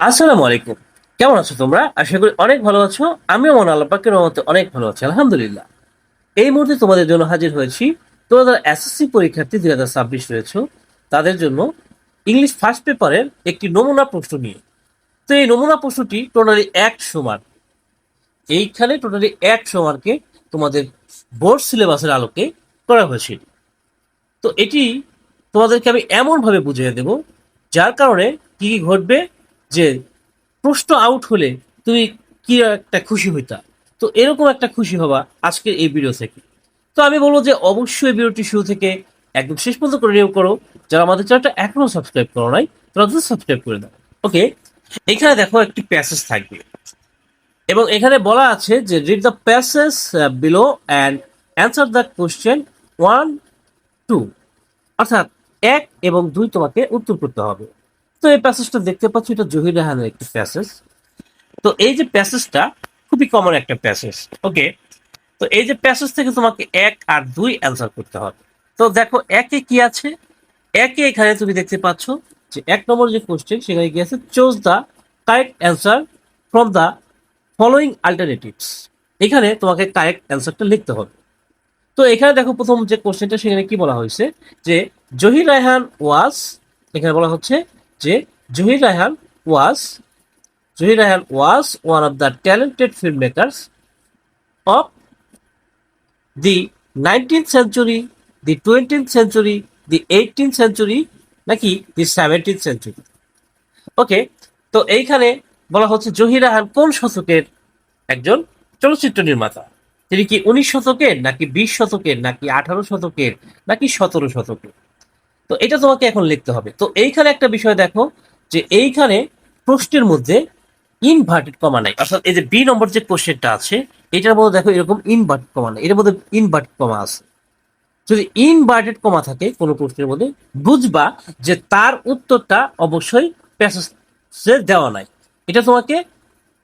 আসসালামু আলাইকুম। কেমন আছো তোমরা? আশা করি অনেক ভালো আছো। আমিও মনে আল্লাহ পাকের রহমতে অনেক ভালো আছি। আলহামদুলিল্লাহ। এই মুহূর্তে তোমাদের জন্য হাজির হয়েছি। তোমরা যারা এসএসসি পরীক্ষার্থী 2026 রয়েছো, তাদের জন্য ইংলিশ ফার্স্ট পেপারের একটি নমুনা প্রশ্ন নিয়ে। তো এই নমুনা প্রশ্নটি টোটালি 100 মার্ক। এইখানে টোটালি 100 মার্কে তোমাদের বোর্ড সিলেবাসের আলোকে করা হয়েছিল। তো এটি তোমাদেরকে আমি এমনভাবে বুঝিয়ে দেব, যার কারণে কি কি ঘটবে, যে প্রশ্ন আউট হলে তুমি কি একটা খুশি হইতা। তো এরকম একটা খুশি হবা আজকের এই ভিডিও থেকে। তো আমি বলবো যে অবশ্যই ভিডিওটি শুরু থেকে একদম শেষ পর্যন্ত করে নিয়োগ করো। যারা আমাদের চ্যানেলটা এখনো সাবস্ক্রাইব করো নাই, তারা দ্রুত সাবস্ক্রাইব করে দাও। ওকে, এখানে দেখো একটি প্যাসেজ থাকবে এবং এখানে বলা আছে যে read the passage below and answer the question 1, 2, অর্থাৎ 1 এবং 2 তোমাকে উত্তর করতে হবে। তো এই প্যাসেজটা দেখতে পাচ্ছ, এটা জহির রায়হানের একটি প্যাসেজ। তো এই যে প্যাসেজটা খুবই কমন একটা প্যাসেজ। ওকে, তো এই যে প্যাসেজ থেকে তোমাকে 1 আর 2 অ্যান্সার করতে হবে। তো দেখো একে কি আছে। একে এখানে তুমি দেখতে পাচ্ছ যে 1 নম্বর যে কোশ্চেন, সেখানে কি আছে, choose the correct answer from the following alternatives. এখানে তোমাকে কারেক্ট অ্যান্সারটা লিখতে হবে। তো এখানে দেখো প্রথম যে কোশ্চেনটা, সেখানে কি বলা হয়েছে যে জহির রায়হান ওয়াজ, এখানে বলা হচ্ছে যে Zahir Raihan was Zahir Raihan was one of the talented film makers of the 19th century, the 20th century, the 18th century, নাকি the 17th century। ওকে, তো এইখানে বলা হচ্ছে জহির রায়হান কোন শতকের একজন চলচ্চিত্র নির্মাতা। তিনি কি 19 শতকের, নাকি 20 শতকের, নাকি 18 শতকের, নাকি 17 শতকের। তো এটা তোমাকে এখন লিখতে হবে। তো এইখানে একটা বিষয় দেখো, যে এইখানে প্রশ্নের মধ্যে ইনভার্টেড কমা নাই। অর্থাৎ এই যে বি নম্বর যে কোশ্চেনটা আছে, এটার মধ্যে দেখো এরকম ইনভার্টেড কমা নাই, এটার মধ্যে ইনভার্টেড কমা আছে। যদি ইনভার্টেড কমা থাকে কোনো প্রশ্নের মধ্যে, বুঝবা যে তার উত্তরটা অবশ্যই প্যাসেজে দেওয়া নাই। এটা তোমাকে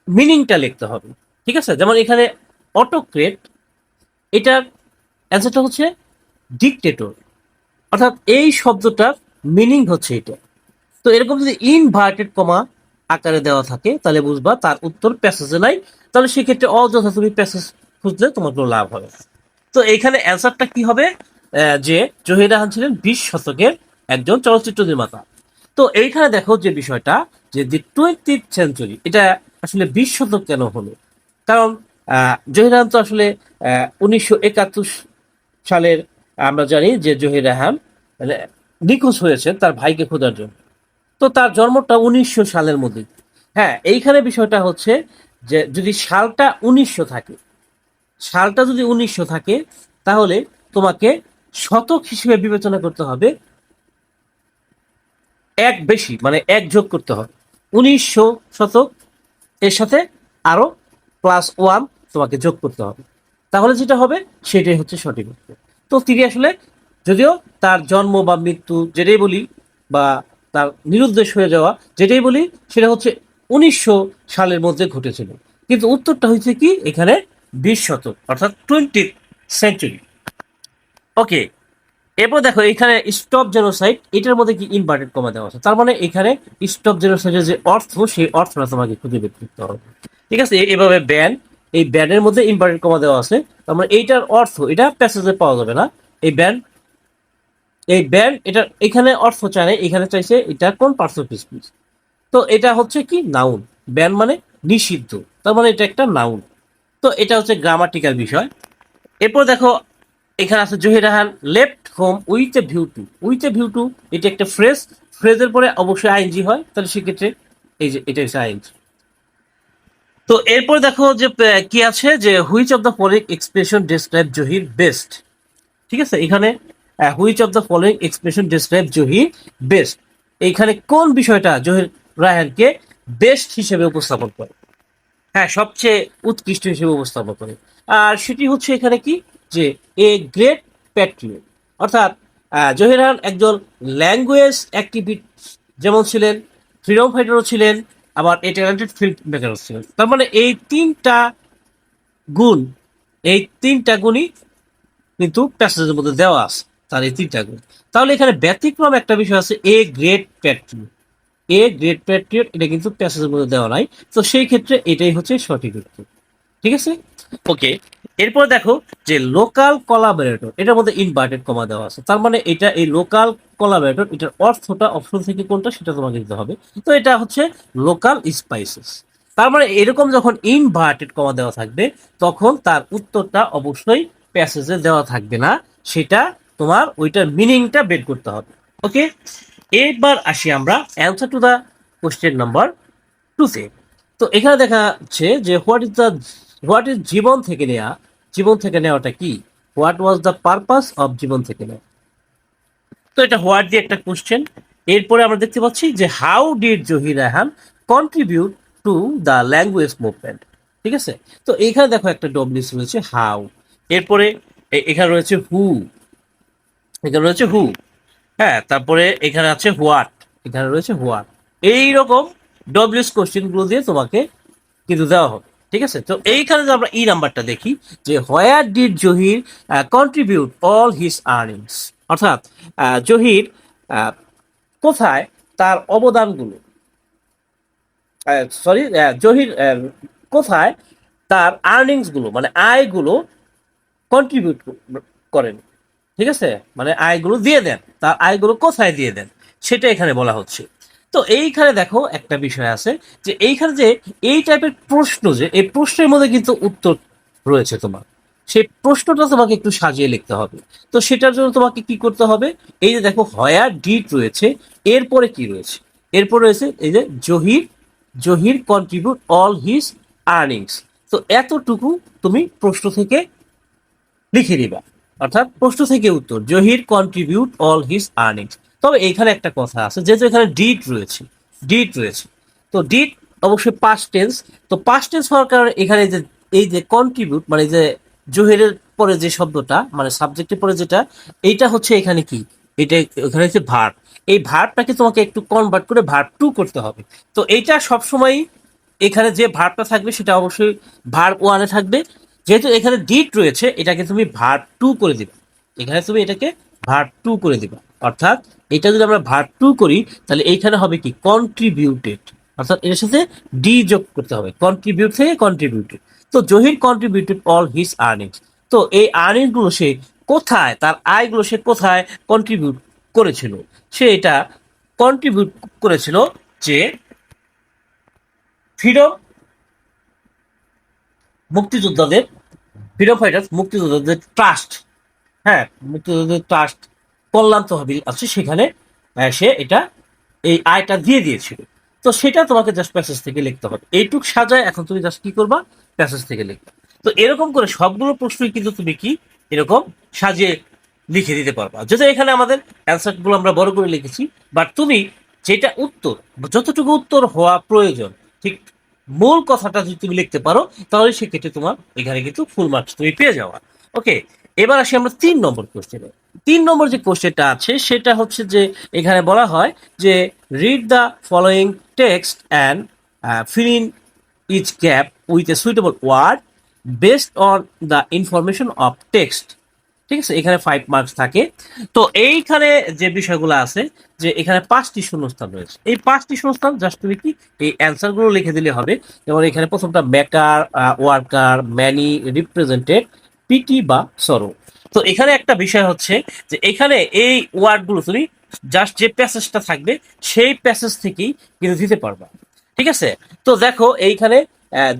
মিনিংটা লিখতে হবে। ঠিক আছে, যেমন এখানে অটোক্রেট, এটার অ্যান্সারটা হচ্ছে ডিকটেটর। অর্থাৎ এই শব্দটার মিনিং হচ্ছে এটা। তো এরকম যদি ইনভার্টেড কমা আকারে দেওয়া থাকে, তাহলে বুঝবা তার উত্তর প্যাসেজে নাই। তাহলে সেক্ষেত্রে অযথা তুমি প্যাসেজ খুঁজলে তোমার কোনো লাভ হবে না। তো এখানে অ্যান্সারটা কি হবে, যে জহির রায়হান ছিলেন 20 শতকের একজন চলচ্চিত্র নির্মাতা। তো এইখানে দেখো যে বিষয়টা, যে দি 20th সেঞ্চুরি, এটা আসলে 20 শতক কেন হলো? কারণ জহির রায়হান তো আসলে 1971 সালের, আমরা জানি যে জহির রায়হান মানে নিখোঁজ হয়েছেন তার ভাইকে খোঁজার জন্য। তো তার জন্মটা 1900 সালের মধ্যে। হ্যাঁ, এইখানে বিষয়টা হচ্ছে যে যদি সালটা 1900 থাকে, সালটা যদি 1900 থাকে, তাহলে তোমাকে শতক হিসেবে বিবেচনা করতে হবে এক বেশি, মানে এক যোগ করতে হবে। 1900 শতক এর সাথে আরো +1 তোমাকে যোগ করতে হবে। তাহলে যেটা হবে সেটাই হচ্ছে সঠিক উত্তর। তো তিনি আসলে, যদিও তার জন্ম বা মৃত্যু যেটাই বলি, বা তার নিরুদ্দেশ হয়ে যাওয়া যেটাই বলি, সেটা হচ্ছে 1900 সালের মধ্যে ঘটেছিল। কিন্তু উত্তরটা হচ্ছে কি এখানে 20 শতক, অর্থাৎ 20th সেঞ্চুরি। ওকে, এরপর দেখো এখানে স্টপ জেনোসাইড, এটার মধ্যে কি ইনভার্টেড কমা দেওয়া আছে। তার মানে এখানে স্টপ জেনোসাইডের যে অর্থ, সেই অর্থটা তোমাকে খুঁজে বের করতে হবে। ঠিক আছে, এভাবে ব্যান, এই ব্যানের মধ্যে ইনভার্টেড কমা দেওয়া আছে। তার মানে এইটার অর্থ, এটা প্যাসেজে পাওয়া যাবে না। এই ব্যান, এই ব্যান, এটা এখানে অর্থ চায় না, এখানে চাইছে এটা কোন পার্টস অফ স্পিচ। তো এটা হচ্ছে কি নাউন। ব্যান মানে নিষিদ্ধ, তার মানে এটা একটা নাউন। তো এটা হচ্ছে গ্রামাটিক্যাল বিষয়। এরপর দেখো এখানে আছে Zahir Raihan left home with a view to. With a view to, এটা একটা ফ্রেজ। ফ্রেজের পরে অবশ্যই আইএনজি হয়, তাহলে সেক্ষেত্রে এই যে এটা হচ্ছে আইএনজি। তো এরপর দেখো যে কি আছে, যে which of the following expression describe Zahir best. ঠিক আছে, এখানে which of the following expression describe Zahir best, এইখানে কোন বিষয়টা জহির রায়হানকে বেস্ট হিসেবে উপস্থাপন করে, হ্যাঁ সবচেয়ে উৎকৃষ্ট হিসেবে উপস্থাপন করে। আর সেটি হচ্ছে এখানে কি, যে এ গ্রেট প্যাট্রিয়ট। অর্থাৎ জহির রায়হান একজন ল্যাঙ্গুয়েজ অ্যাক্টিভিস্ট যেমন ছিলেন, ফ্রিডম ফাইটারও ছিলেন, আবার এ ট্যালেন্টেড ফিল্ম মেকারও ছিলেন। তার মানে এই তিনটা গুণ, এই তিনটা গুণই কিন্তু প্যাসেজের মধ্যে দেওয়া আছে, তার এই তিনটা গুণ। তাহলে এখানে ব্যতিক্রম একটা বিষয় আছে, a great Patriot. A great Patriot, এটা কিন্তু প্যাসেজের মধ্যে দেওয়া নাই। তো সেই ক্ষেত্রে এটাই হচ্ছে সঠিক উত্তর। ঠিক আছে, ওকে। এরপর দেখো যে লোকাল কোলাবরেটর, এটার মধ্যে ইনভার্টেড কমা দেওয়া আছে, তার মানে এটা এই লোকাল কোলাবরেটর, এটার অর্থটা অপশন থেকে কোনটা সেটা তোমাকে দিতে হবে। তো এটা হচ্ছে লোকাল স্পাইসেস। তার মানে এরকম যখন ইনভার্টেড কমা দেওয়া থাকবে তখন তার উত্তরটা অবশ্যই প্যাসেজে দেওয়া থাকবে না, সেটা তোমার ওইটার মিনিংটা বের করতে হবে। ওকে, এবার আসি আমরা answer to the question number 2-তে। তো এখানে দেখা যাচ্ছে যে হোয়াট ইজ জীবন থেকে নেওয়া, জীবন থেকে নেওয়াটা কি, what was the purpose of Jibon Theke Neya. তো এটা হোয়াট দিয়ে একটা কোশ্চেন। এরপরে আমরা দেখতে পাচ্ছি যে how did Zahir Raihan contribute to the language movement. ঠিক আছে, তো এখানে দেখো একটা ডব্লিউসি রয়েছে হাউ, এরপরে এখানে রয়েছে হু, এখানে রয়েছে হু, হ্যাঁ, তারপরে এখানে আছে হোয়াট, এখানে রয়েছে হোয়াট। এইরকম ডব্লিউএস কোশ্চেন গুলো দিয়ে তোমাকে কিন্তু দেওয়া হবে। ঠিক আছে, তো এইখানে যে আমরা ই নাম্বারটা দেখি যে where did Zahir contribute all his earnings, অর্থাৎ জহির কোথায় তার অবদানগুলো, সরি, জহির কোথায় তার আর্নিংস গুলো মানে আয়গুলো কন্ট্রিবিউট করেন। ঠিক আছে, মানে আয়গুলো দিয়ে দেন, তার আয়গুলো কোথায় দিয়ে দেন সেটা এখানে বলা হচ্ছে। তো এইখানে দেখো একটা বিষয় আছে যে এইখানে যে এই টাইপের প্রশ্ন, যে এই প্রশ্নের মধ্যে কিন্তু উত্তর রয়েছে তোমার, সেই প্রশ্নটা তোমাকে একটু সাজিয়ে লিখতে হবে। তো সেটার জন্য তোমাকে কি করতে হবে, এই যে দেখো হয়ার ডিড রয়েছে, এরপরে কি রয়েছে, এরপর রয়েছে এই যে Zahir, Zahir contribute all his earnings. তো এতটুকু তুমি প্রশ্ন থেকে লিখে দিবা, অর্থাৎ প্রশ্ন থেকে উত্তর Zahir contribute all his earnings. তবে এইখানে একটা কথা আছে, যেহেতু এখানে ডিড রয়েছে, ডিড রয়েছে, তো ডিড অবশ্যই পাস্ট টেন্স। তো পাস্ট টেন্স হওয়ার কারণে এখানে যে এই যে কন্ট্রিবিউট মানে যে জহিরের পরে যে শব্দটা মানে সাবজেক্টের পরে যেটা, এইটা হচ্ছে এখানে কি, এটা এখানে হচ্ছে ভার্ব। এই ভার্বটাকে তোমাকে একটু কনভার্ট করে ভার্ব টু করতে হবে। তো এইটা সবসময় এখানে যে ভার্বটা থাকবে সেটা অবশ্যই ভার্ব ওয়ানে থাকবে। যেহেতু এখানে ডিড রয়েছে এটাকে তুমি ভার্ব টু করে দিবে, এখানে তুমি এটাকে ভার্ব টু করে দিবা। অর্থাৎ এটা যদি আমরা ভার্ব টু করি তাহলে এইখানে হবে কি কন্ট্রিবিউটেড, অর্থাৎ এর সাথে ডি যোগ করতে হবে, কন্ট্রিবিউট থেকে কন্ট্রিবিউটেড। তো Zahir contributed all his earnings, তো এই আর্নিংস গুলো সে কোথায়, তার আয়গুলো সে কোথায় কন্ট্রিবিউট করেছিল, সে এটা কন্ট্রিবিউট করেছিল যে ফ্রিডম মুক্তিযোদ্ধাদের, ফ্রিডম ফাইটার্স মুক্তিযোদ্ধাদের ট্রাস্ট, হ্যাঁ, মুক্তিযোদ্ধাদের ট্রাস্ট কল্যাণ তহবিল আছে সেখানে সে এটা এই আয়টা দিয়ে দিয়েছিল। তো সেটা তোমাকে জাস্ট প্যাসেজ থেকে লিখতে হবে, এইটুক সাজায় এখন তুমি জাস্ট কি করবা, প্যাসেজ থেকে লিখবা। তো এরকম করে সবগুলো প্রশ্নই কিন্তু তুমি কি এরকম সাজিয়ে লিখে দিতে পারবা। যদি এখানে আমাদের অ্যান্সার গুলো আমরা বড় করে লিখেছি, বাট তুমি যেটা উত্তর, যতটুকু উত্তর হওয়া প্রয়োজন ঠিক মূল কথাটা যদি তুমি লিখতে পারো তাহলে সেক্ষেত্রে তোমার এখানে কিন্তু ফুল মার্কস তুমি পেয়ে যাওয়া। ওকে, এবার আসি আমরা 3 নম্বর কোশ্চেনে। 3 নম্বর যে কোশ্চেনটা আছে সেটা হচ্ছে যে এখানে বলা হয় যে read the following text and fill in each gap with a suitable word based on the information of text. ঠিক আছে, এখানে 5 মার্কস থাকে। তো এইখানে যে বিষয়গুলো আছে যে এখানে 5টি শূন্যস্থান রয়েছে, এই 5টি শূন্যস্থান জাস্ট তুমি কি এই অ্যান্সার গুলো লিখে দিলে হবে। যেমন এখানে প্রথমটা maker, worker, many, represented, pity বা সরো। তো এখানে একটা বিষয় হচ্ছে যে এখানে এই ওয়ার্ডগুলো তুমি জাস্ট যে প্যাসেজটা থাকবে সেই প্যাসেজ থেকেই কিন্তু দিতে পারবা। ঠিক আছে, তো দেখো এইখানে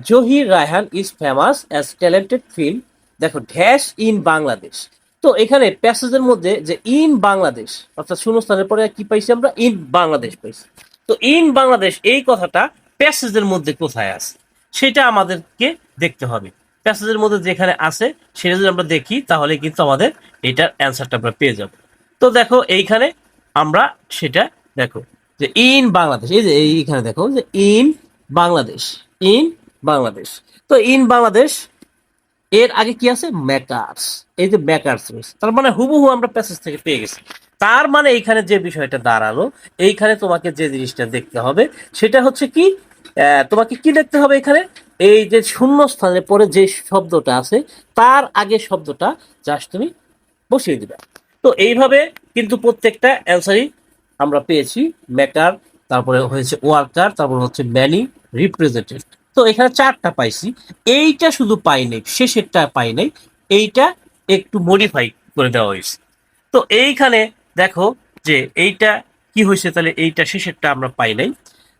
Zahir Raihan is famous as talented film, দেখো ড্যাশ ইন বাংলাদেশ। তো এখানে প্যাসেজের মধ্যে যে ইন বাংলাদেশ, অর্থাৎ শূন্যস্থানের পরে কি পাইছি আমরা, ইন বাংলাদেশ পাইছি। তো ইন বাংলাদেশ এই কথাটা প্যাসেজের মধ্যে কোথায় আছে সেটা আমাদেরকে দেখতে হবে। প্যাসেজের মধ্যে যেখানে আছে সেটা যদি আমরা দেখি তাহলে কিন্তু আমাদের এটার অ্যান্সারটা আমরা পেয়ে যাব। তো দেখো এইখানে আমরা সেটা দেখো যে ইন বাংলাদেশ, এই যে এইখানে দেখো যে ইন বাংলাদেশ, ইন বাংলাদেশ। তো ইন বাংলাদেশ এর আগে কি আছে, মেকার্স, এই যে মেকার্স রয়েছে, তার মানে হুবহু আমরা প্যাসেজ থেকে পেয়ে গেছি। তার মানে এইখানে যে বিষয়টা দাঁড়ালো, এইখানে তোমাকে যে জিনিসটা দেখতে হবে সেটা হচ্ছে কি, তোমাকে কি দেখতে হবে এখানে, এই যে শূন্য স্থানের পরে যে শব্দটা আছে তার আগে শব্দটা জাস্ট তুমি বসিয়ে দিবে। তো এইভাবে কিন্তু প্রত্যেকটা অ্যান্সারই আমরা পেয়েছি, মেকার, তারপরে হয়েছে ওয়ার্কার, তারপর হচ্ছে ম্যানি, রিপ্রেজেন্টেটিভ। তো এখানে চারটা পাইছি, এইটা শুধু পাই নাই, শেষেরটা পাই নাই, এইটা একটু মডিফাই করে দেওয়া হয়েছে। তো এইখানে দেখো যে এইটা কি হয়েছে, তাহলে এইটা শেষেরটা আমরা পাই নাই।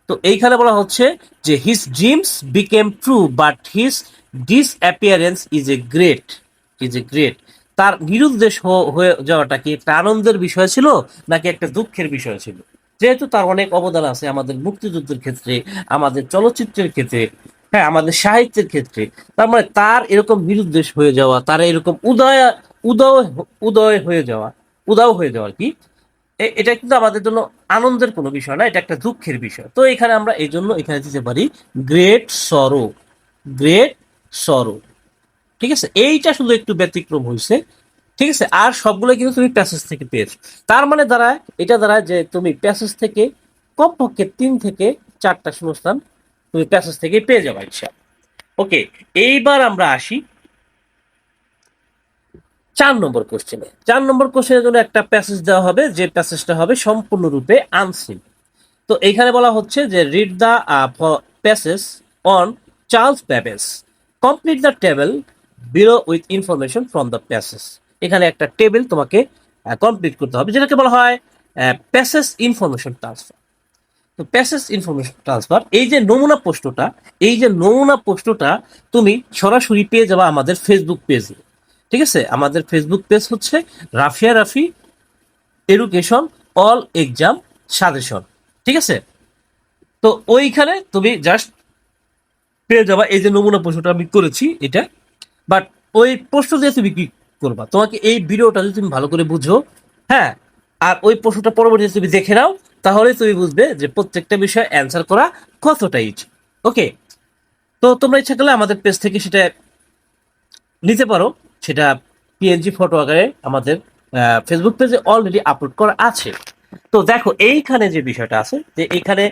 তো এইখানে বলা হচ্ছে যে his dreams became true but his disappearance is a great. তার নিরুদ্দেশ হয়ে যাওয়াটা কি একটা আনন্দের বিষয় ছিল নাকি একটা দুঃখের বিষয় ছিল? যেহেতু তার অনেক অবদান আছে আমাদের মুক্তিযুদ্ধের ক্ষেত্রে, আমাদের চলচ্চিত্রের ক্ষেত্রে, হ্যাঁ আমাদের সাহিত্যের ক্ষেত্রে, তার মানে তার এরকম নিরুদ্দেশ হয়ে যাওয়া, তার এরকম উদয় উদয় হয়ে যাওয়া, উদাও হয়ে যাওয়া আর কি, এটা কিন্তু আমাদের জন্য আনন্দের কোনো বিষয় না, এটা একটা দুঃখের বিষয়। তো এখানে আমরা এই জন্য এখানে দিতে পারি গ্রেট সরো, গ্রেট সরো। ঠিক আছে, এইটা শুধু একটু ব্যতিক্রম হয়েছে। ঠিক আছে, আর সবগুলো কিন্তু তুমি প্যাসেজ থেকে পেয়েছো। তার মানে দাঁড়ায়, এটা দাঁড়ায় যে তুমি প্যাসেজ থেকে কমপক্ষে 3 থেকে 4টা শূন্যস্থান তুমি প্যাসেজ থেকে পেয়ে যাবে ইনশাআল্লাহ। ওকে, এইবার আমরা আসি 4 নম্বর কোশ্চেনে। 4 নম্বর কোশ্চেনের জন্য একটা প্যাসেজ দেওয়া হবে, যে প্যাসেজটা হবে সম্পূর্ণরূপে আনসিন। তো এখানে বলা হচ্ছে যে read the passage on Charles Babbage, complete the table below with information from the passage. এখানে একটা টেবিল তোমাকে কমপ্লিট করতে হবে, যেটাকে বলা হয় প্যাসেজ ইনফরমেশন ট্রান্সফার। তো প্যাসেজ ইনফরমেশন ট্রান্সফার, এই যে নমুনা প্রশ্নটা তুমি সরাসরি পেয়ে যাবা আমাদের ফেসবুক পেজে। ঠিক আছে, আমাদের ফেসবুক পেজ হচ্ছে Rafia Rafi education all exam suggestion. ঠিক আছে, তো ওইখানে তুমি জাস্ট পেয়ে যাবা এই যে নমুনা প্রশ্নটা আমি করেছি এটা। বাট ওই প্রশ্ন দিয়ে তুমি কি করবা, তোমাকে এই ভিডিওটা যদি তুমি ভালো করে বুঝো, হ্যাঁ, আর ওই প্রশ্নটা পরবর্তীতে তুমি দেখে নাও, তাহলে তুমি বুঝবে যে প্রত্যেকটা বিষয়ে অ্যান্সার করা কতটা ইজি। ওকে, তো তোমরা ইচ্ছা করলে আমাদের পেজ থেকে সেটা নিতে পারো, সেটা পিএনজি ফটো আকারে আমাদের ফেসবুক পেজে অলরেডি আপলোড করা আছে। তো দেখো এইখানে যে বিষয়টা আছে, যে এইখানে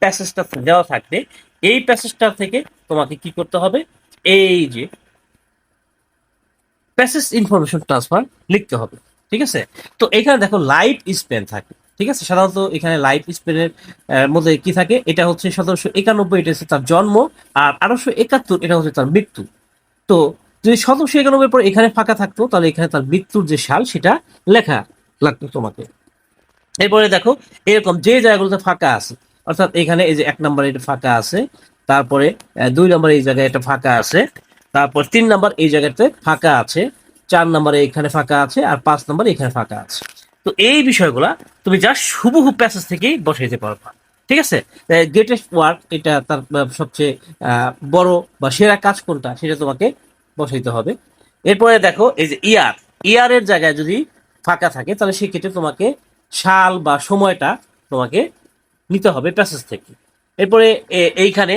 প্যাসেজটা দেওয়া থাকবে, এই প্যাসেজটা থেকে তোমাকে কি করতে হবে, এই যে প্যাসেজ ইনফরমেশন ট্রান্সফার লিখতে হবে। ঠিক আছে, তো এখানে দেখো লাইফ স্প্যান থাকে। ঠিক আছে, সাধারণত এখানে লাইফ স্প্যানের মধ্যে কি থাকে, এটা হচ্ছে 1791, এটা হচ্ছে তার জন্ম, আর 1871 এটা হচ্ছে তার মৃত্যু। তো যদি 1791 পর এখানে ফাঁকা থাকতো, তাহলে এখানে তার মৃত্যুর যে সাল সেটা লেখা লাগতো তোমাকে। এরপরে দেখো এরকম যে জায়গাগুলোতে ফাঁকা আছে, অর্থাৎ এখানে এই যে 1 নম্বরে এটা ফাঁকা আছে, তারপরে 2 নম্বরে এই জায়গায় এটা ফাঁকা আছে, তারপর 3 নম্বর এই জায়গাতে ফাঁকা আছে, 4 নম্বরে এখানে ফাঁকা আছে, আর 5 নম্বরে এখানে ফাঁকা আছে। তো এই বিষয়গুলা তুমি জাস্ট হুবহু প্যাসেজ থেকেই বসাইতে পারবা। ঠিক আছে, গ্রেটেস্ট ওয়ার্ক, এটা তার সবচেয়ে বড় বা সেরা কাজ কোনটা সেটা তোমাকে বসাইতে হবে। এরপরে দেখো এই যে ইয়ারের জায়গায় যদি ফাঁকা থাকে, তাহলে সেক্ষেত্রে তোমাকে সাল বা সময়টা তোমাকে নিতে হবে প্যাসেজ থেকে। এরপরে এইখানে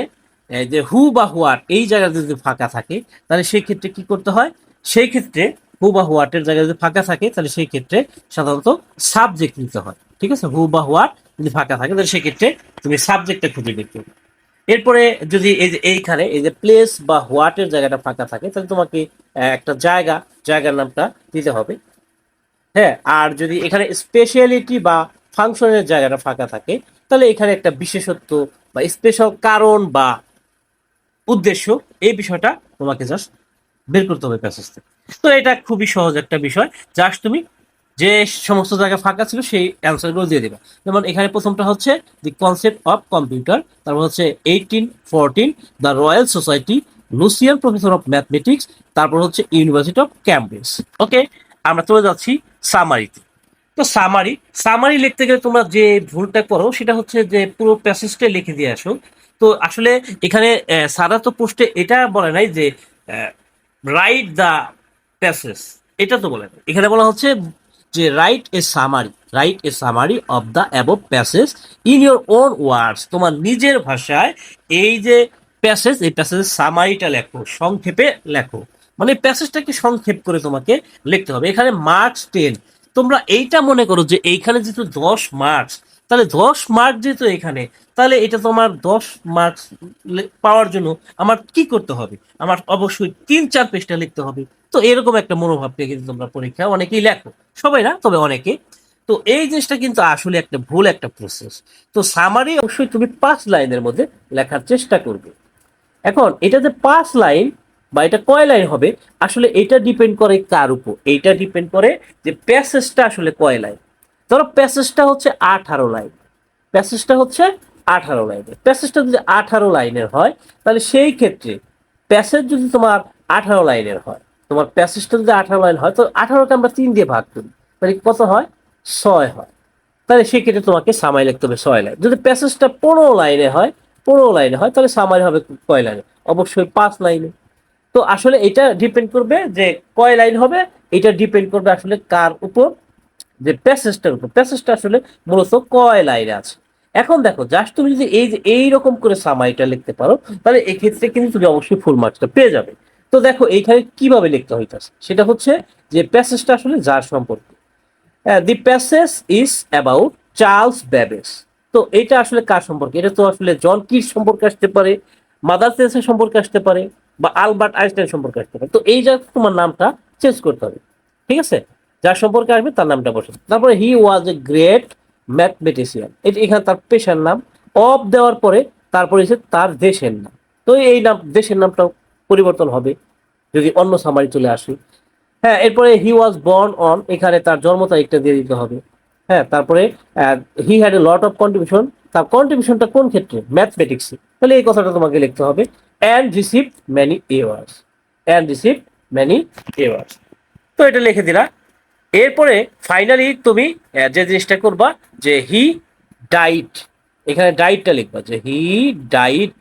যে হু বা হোয়াট এই জায়গায় যদি ফাঁকা থাকে, তাহলে সেই ক্ষেত্রে কি করতে হয়, সেই ক্ষেত্রে হু বা হোয়াটের জায়গায় যদি ফাঁকা থাকে, তাহলে সেই ক্ষেত্রে সাধারণত সাবজেক্ট নিতে হয়। ঠিক আছে, হু বা হোয়াট যদি ফাঁকা থাকে, তাহলে সেক্ষেত্রে তুমি সাবজেক্টটা খুঁজে দেখতে হবে। এরপরে যদি এই যে এইখানে এই যে প্লেস বা হোয়াটের জায়গাটা ফাঁকা থাকে, তাহলে তোমাকে একটা জায়গার নামটা দিতে হবে। হ্যাঁ, আর যদি এখানে স্পেশালিটি বা ফাংশনের জায়গাটা ফাঁকা থাকে, তাহলে এখানে একটা বিশেষত্ব বা স্পেশাল কারণ বা উদ্দেশ্য, এই বিষয়টা তোমাকে জাস্ট বের করতে হবে প্যাসেজ থেকে। তো এটা খুবই সহজ একটা বিষয়, জাস্ট তুমি যে সমস্ত জায়গা ফাঁকা ছিল সেই অ্যান্সারগুলো দিয়ে দেবে। যেমন এখানে প্রথমটা হচ্ছে দি কনসেপ্ট অফ কম্পিউটার, তারপর হচ্ছে 1814 the royal society, Lucien professor of mathematics, তারপর হচ্ছে ইউনিভার্সিটি অফ ক্যামব্রিজ। ওকে, আমরা চলে যাচ্ছি সামারিতে। তো সামারি লিখতে গেলে তোমরা যে ভুলটা করো সেটা হচ্ছে যে পুরো প্যাসেজটা লিখে দিয়ে আসো। তো আসলে এখানে সারা তো পোস্টে এটা বলে নাই যে রাইট দ্য প্যাসেজ, এটা তো বলে নাই। এখানে বলা হচ্ছে যে write a summary of the above passage in your own words, তোমার নিজের ভাষায় এই যে প্যাসেজ, এই প্যাসেজের সামারিটা লেখো, সংক্ষেপে লেখো। মানে প্যাসেজটাকে সংক্ষেপ করে তোমাকে লিখতে হবে। এখানে মার্কস 10, তোমরা এইটা মনে করো যে এইখানে যেহেতু 10 মার্কস, তাহলে 10 মার্ক যেহেতু এখানে, তাহলে এটা তোমার 10 মার্কস পাওয়ার জন্য আমার কি করতে হবে, আমার অবশ্যই 3-4 পৃষ্ঠা লিখতে হবে। তো এরকম একটা মনোভাব পেয়ে কিন্তু তোমরা পরীক্ষা অনেকেই লেখো, সবাই না তবে অনেকে। তো এই জিনিসটা কিন্তু আসলে একটা ভুল একটা প্রসেস। তো সামারি অবশ্যই তুমি 5 লাইনের মধ্যে লেখার চেষ্টা করবে। এখন এটা যে 5 লাইন বা এটা কয় লাইন হবে, আসলে এটা ডিপেন্ড করে কার উপর, এইটা ডিপেন্ড করে যে প্যাসেজটা আসলে কয় লাইন। ধরো প্যাসেজটা হচ্ছে 18 লাইন, প্যাসেজটা হচ্ছে 18 লাইনের, প্যাসেজটা যদি 18 লাইনের হয়, তাহলে সেই ক্ষেত্রে প্যাসেজ যদি তোমার 18 লাইনের হয়, তোমার প্যাসেজটা যদি 18 লাইন হয়, তো 18কে আমরা 3 দিয়ে ভাগ করি, তাহলে কত হয়? 6 হয়। তাহলে সেক্ষেত্রে তোমাকে সামাই লিখতে হবে 6 লাইন। যদি প্যাসেজটা 15 লাইনে হয়, 15 লাইনে হয়, তাহলে সামাই হবে কয় লাইনে? অবশ্যই 5 লাইনে। তো আসলে এটা ডিপেন্ড করবে যে কয় লাইন হবে, এটা ডিপেন্ড করবে আসলে কার উপর, যে প্যাসেজটার উপর। প্যাসেজটা আসলে মূলত কয় লাইনে আছে। এখন দেখো, জাস্ট তুমি যদি এই যে এইরকম করে সামাইটা লিখতে পারো, তাহলে এক্ষেত্রে কিন্তু তুমি অবশ্যই ফুল মার্কসটা পেয়ে যাবে। তো দেখো এইখানে কিভাবে লিখতে হইতাছে, সেটা হচ্ছে যে প্যাসেজটা আসলে যার সম্পর্কে, the passage is about Charles Babbage. তো এটা আসলে কার সম্পর্কে? এটা তো আসলে জন কির সম্পর্কে আসতে পারে, মাদার তেরেসা সম্পর্কে আসতে পারে, বা আলবার্ট আইনস্টাইন সম্পর্কে আসতে পারে। তো এই জায়গায় তোমার নামটা চেঞ্জ করতে হবে, ঠিক আছে? যার সম্পর্কে আসবে তার নামটা বসে। তারপরে হি ওয়াজ এ গ্রেট ম্যাথমেটিশিয়ান, এটা এখানে তার পেশার নাম। অফ দেওয়ার পরে তারপরে এসে তার দেশের নাম। তো এই নাম, দেশের নামটাও পরিবর্তন হবে যদি অন্য সামারি চলে আসে। হ্যাঁ, এরপরে হি ওয়াজ বর্ন অন, এখানে তার জন্ম তারিখটা দিয়ে দিতে হবে। হ্যাঁ, তারপরে he had a lot of contribution, তার কন্ট্রিবিউশনটা কোন ক্ষেত্রে? ম্যাথমেটিক্সে, তাহলে এই কথাটা তোমাকে লিখতে হবে। And receive many awards, and receive many awards. তো এটা লিখে দিলা। এরপরে ফাইনালি তুমি যে জিনিসটা করবা, যে হি ডাইট, এখানে ডাইটটা লিখবা, যে হি ডাইট,